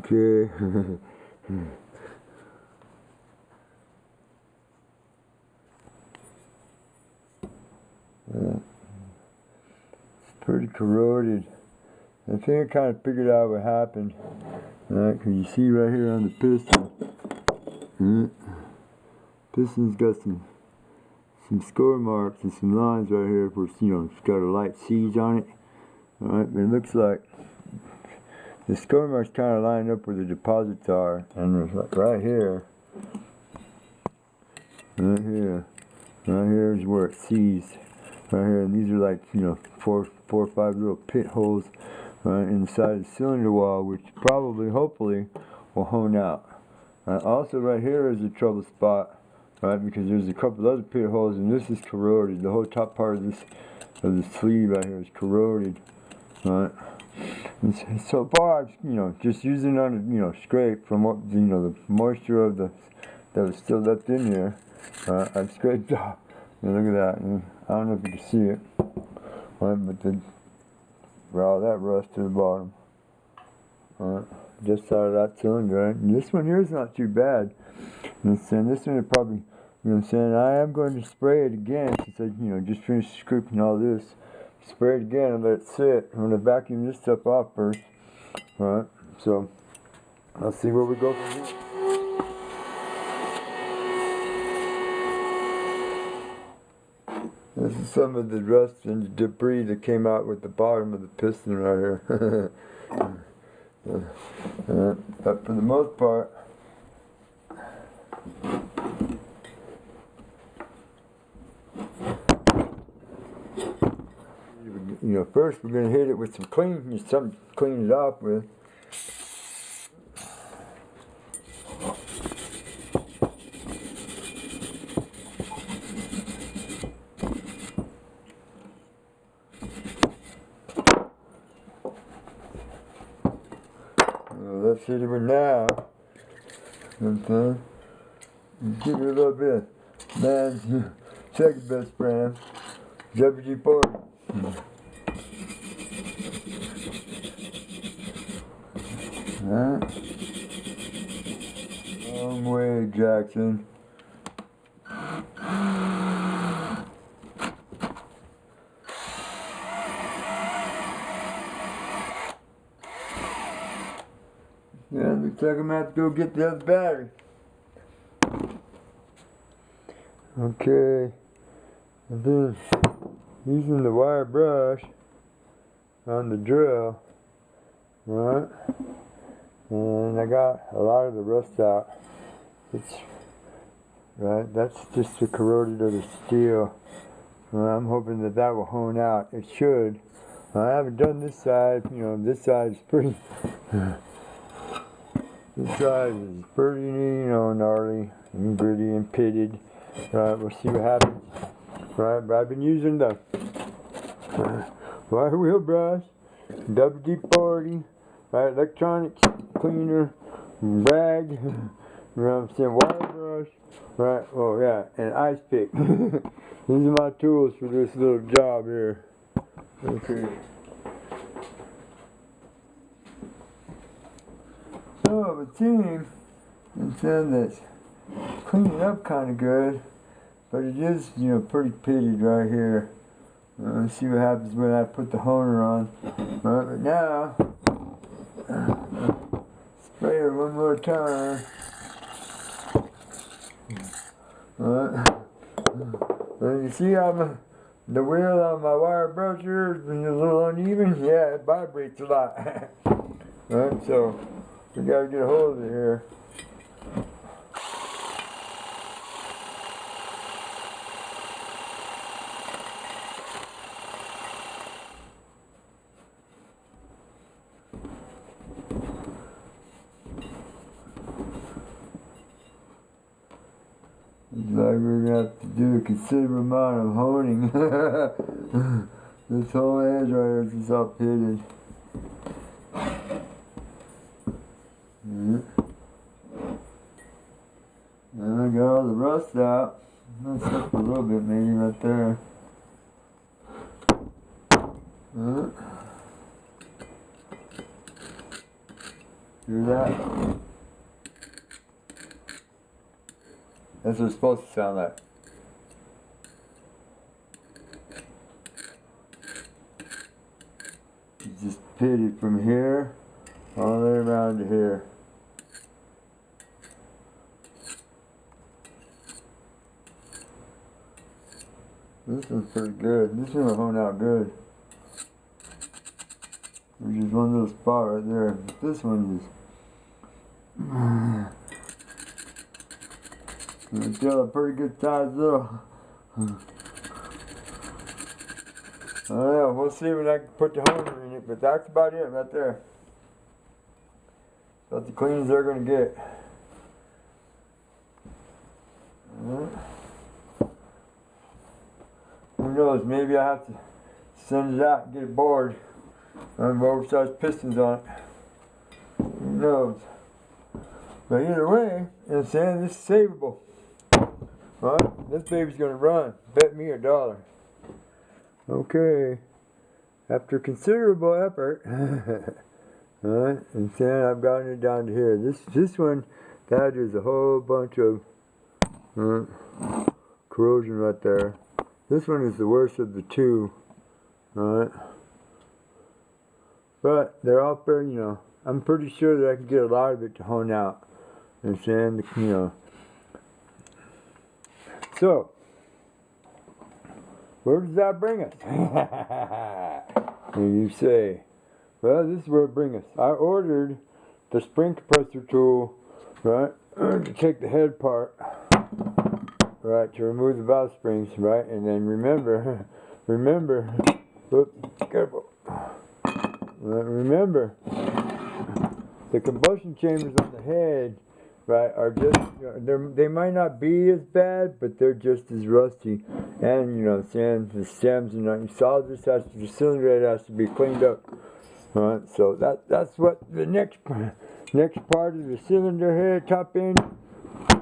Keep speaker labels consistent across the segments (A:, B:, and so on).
A: Okay. It's pretty corroded. I think I kind of figured out what happened. Alright, because you see right here on the piston. Piston's got some score marks and some lines right here where, it's got a light siege on it. Alright, but it looks like the score marks kind of line up where the deposits are. And there's like right here is where it seized. Right here, and these are like, four or five little pit holes inside the cylinder wall, which probably, hopefully, will hone out. Also, right here is a trouble spot, right? Because there's a couple other pit holes, and this is corroded. The whole top part of the sleeve right here is corroded, right? And so far, just using it on a, scrape from what, the moisture of that was still left in here. I've scraped off. Look at that. I don't know if you can see it, right? But all that rust to the bottom. Just out of that cylinder. Right? And this one here is not too bad. And this one is probably, I am going to spray it again since I, just finished scraping all this. Spray it again and let it sit. I'm going to vacuum this stuff off first. Alright, so let's see where we go from here. This is some of the rust and debris that came out with the bottom of the piston right here. But for the most part, first we're going to hit it with something to clean it off with. Let's hit it with now. Okay. Give it a little bit. Man's second best brand, WD-40. Long way, Jackson. Yeah, looks like I'm gonna have to go get the other battery. Okay, I've been using the wire brush on the drill, right? And I got a lot of the rust out. That's just the corroded of the steel. I'm hoping that will hone out. It should. I haven't done this side. This side is pretty. This side is pretty, gnarly and gritty and pitted. Right, we'll see what happens. Right, but I've been using the wire wheel brush, WD-40, right, electronics cleaner, rag, wire brush, right, oh yeah, and ice pick. These are my tools for this little job here. Okay. So the team said that cleaning up kind of good, but it is, pretty pitted right here. Let's see what happens when I put the honer on. Right, but now, spray it one more time. Right. And you see how the wheel on my wire brush here is a little uneven? Yeah, it vibrates a lot. Right, so we gotta get a hold of it here. Looks like we're gonna have to do a considerable amount of honing. This whole edge right here is just all pitted. And I got all the rust out. That's up a little bit maybe right there. Hear that? That's what it's supposed to sound like. You just pit it from here all the way around to here. This one's pretty good. This one will hone out good. There's just one little spot right there. But this one is. It's got a pretty good size though. Yeah, we'll see when I can put the honer in it, but that's about it right there. That's the clean as they're gonna get. Who knows, maybe I have to send it out and get it bored. I have oversized pistons on it. Who knows? But either way, I'm saying this is savable. Alright, this baby's gonna run. Bet me $1. Okay. After considerable effort, alright, and saying I've gotten it down to here. This one, that is a whole bunch of corrosion right there. This one is the worst of the two. Alright. But they're all fair, you know. I'm pretty sure that I can get a lot of it to hone out. And saying, you know. So, where does that bring us? And you say, well, this is where it brings us. I ordered the spring compressor tool, right, to take the head part, right, to remove the valve springs, right, and then remember, oops, careful, remember, the combustion chambers on the head, right, are just, they might not be as bad, but they're just as rusty. And, you know what I'm saying, the stems, you know, the cylinder head has to be cleaned up. Alright, so that's what the next part of the cylinder head, top end,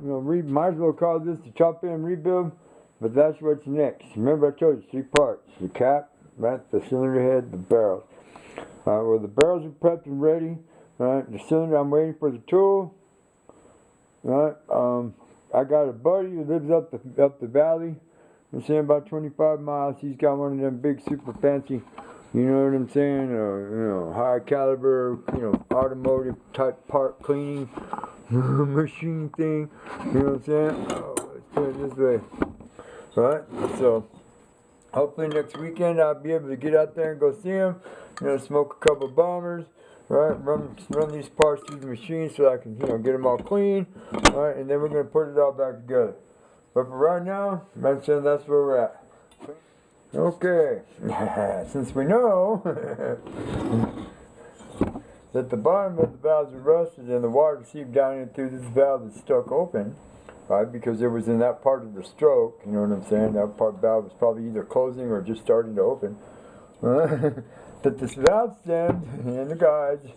A: you know, might as well call this the top end rebuild, but that's what's next. Remember I told you 3 parts, the cap, right, the cylinder head, the barrels. Well, the barrels are prepped and ready, right, the cylinder, I'm waiting for the tool. Right, I got a buddy who lives up the valley. I'm saying about 25 miles. He's got one of them big, super fancy, you know what I'm saying, you know, high caliber, you know, automotive type part cleaning machine thing. You know what I'm saying? Oh, let's put it this way. Right, so hopefully next weekend I'll be able to get out there and go see him. You know, smoke a couple bombers. Right, run these parts through the machine so I can, you know, get them all clean. Right, and then we're going to put it all back together. But for right now, I'm saying that's where we're at. Okay, since we know that the bottom of the valves are rusted and the water seeped down into this valve that's stuck open, right, because it was in that part of the stroke, you know what I'm saying, that part valve was probably either closing or just starting to open. That the valve stems and the guides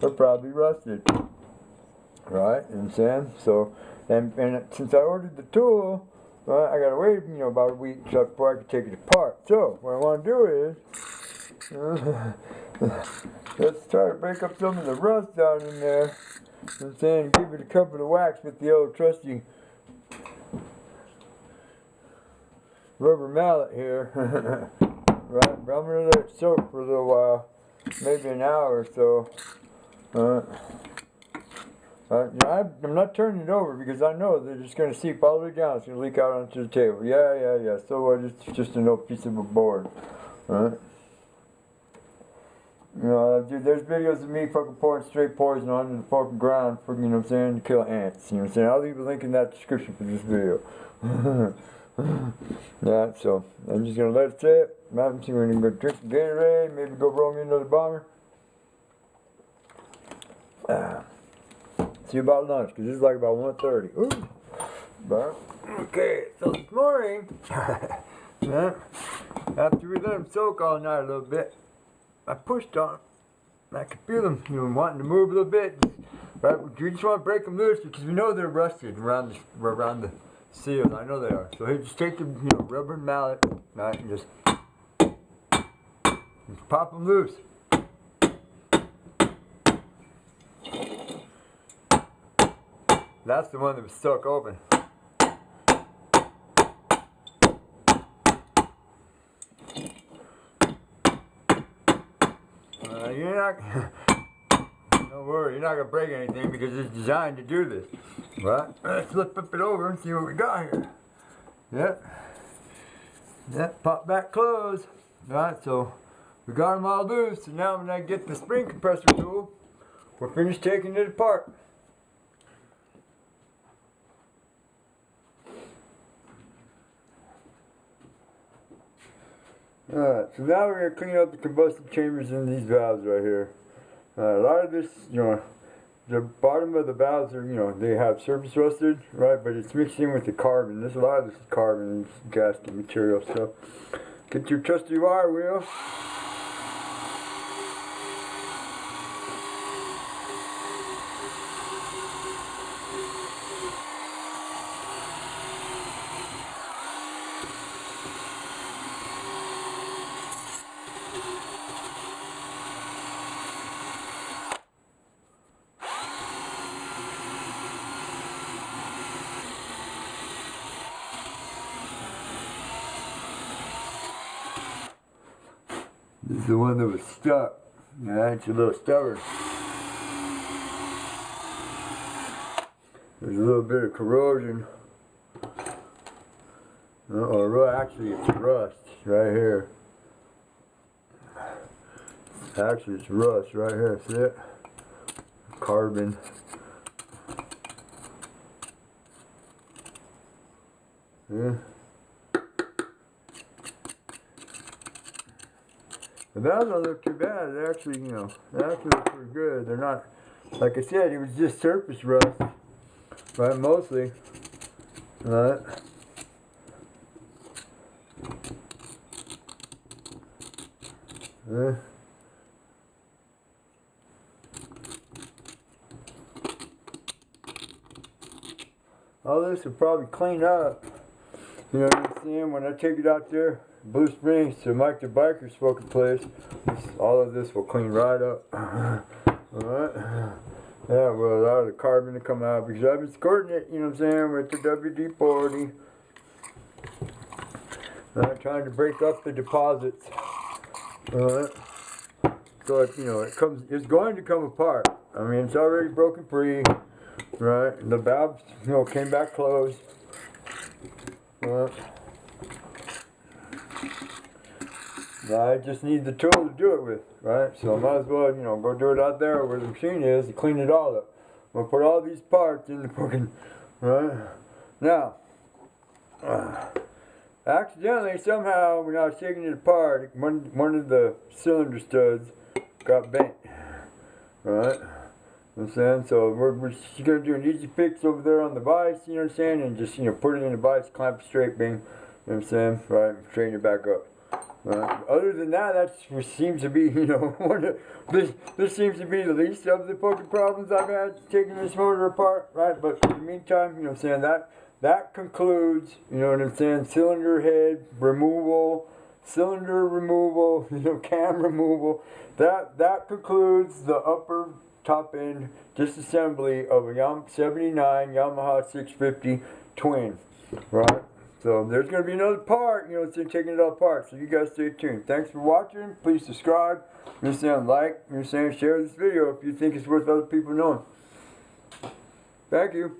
A: are probably rusted. Right, you know what I'm saying? So, and since I ordered the tool, right, I gotta wait, you know, about a week before I can take it apart. So, what I want to do is, let's try to break up some of the rust down in there. You know what I'm saying? Give it a couple of whacks with the old trusty rubber mallet here. Right, but I'm going to let it soak for a little while, maybe an hour or so. I'm not turning it over because I know that it's going to seep all the way down. It's going to leak out onto the table. Yeah. So what? It's just an old piece of a board. Right? You know, dude, there's videos of me fucking pouring straight poison onto the fucking ground for, you know what I'm saying, to kill ants. You know what I'm saying? I'll leave a link in that description for this video. Yeah, so I'm just gonna let it sit. I'm just gonna go drink some Gatorade, maybe go roll me another bomber. See you about lunch, because this is like about 1:30. Ooh. But, okay, so this morning, yeah, after we let them soak all night a little bit, I pushed on them. I could feel them, you know, wanting to move a little bit. Right, we just want to break them loose because we know they're rusted around the seals. I know they are. So hey, just take the, you know, rubber mallet, right, and just pop them loose. That's the one that was stuck open. You're not, don't worry, you're not going to break anything because it's designed to do this. Right? Let's flip it over and see what we got here. Yep, pop back close. Right, so we got them all loose. So now when I get the spring compressor tool, we're finished taking it apart. Alright, so now we're going to clean up the combustion chambers in these valves right here. A lot of this, the bottom of the valves are, they have surface rusted, right, but it's mixed in with the carbon. A lot of this is carbon and gasket material, so get your trusty wire wheel. This is the one that was stuck. Yeah, it's a little stubborn. There's a little bit of corrosion. Actually it's rust right here. Actually it's rust right here, see it? Carbon. Yeah. The valves don't look too bad. They actually, they actually look pretty good. They're not, like I said, it was just surface rust, right, mostly, right. All this will probably clean up, you know what I'm saying, when I take it out there. Blue Springs to Mike the Biker's smoking place. All of this will clean right up. Alright. Yeah, well, a lot of the carbon to come out because I've been squirting it, you know what I'm saying, with the WD-40. Trying to break up the deposits. Alright. So it's going to come apart. I mean, it's already broken free. Right. The valves, came back closed. Alright. I just need the tool to do it with, right? So I might as well, go do it out there where the machine is and clean it all up. I'm going to put all these parts in the fucking, right? Now, accidentally, somehow, when I was taking it apart, one of the cylinder studs got bent, right? You know what I'm saying? So we're just going to do an easy fix over there on the vise, you know what I'm saying? And just, put it in the vise, clamp it straight, bing, you know what I'm saying? Right, straighten it back up. Other than that, that seems to be, this seems to be the least of the fucking problems I've had taking this motor apart, right? But in the meantime, you know what I'm saying, that concludes, you know what I'm saying, cylinder head removal, cylinder removal, cam removal. That concludes the upper top end disassembly of a 79 Yamaha 650 Twin, right? So there's going to be another part, taking it all apart. So you guys stay tuned. Thanks for watching. Please subscribe. Like. Share this video if you think it's worth other people knowing. Thank you.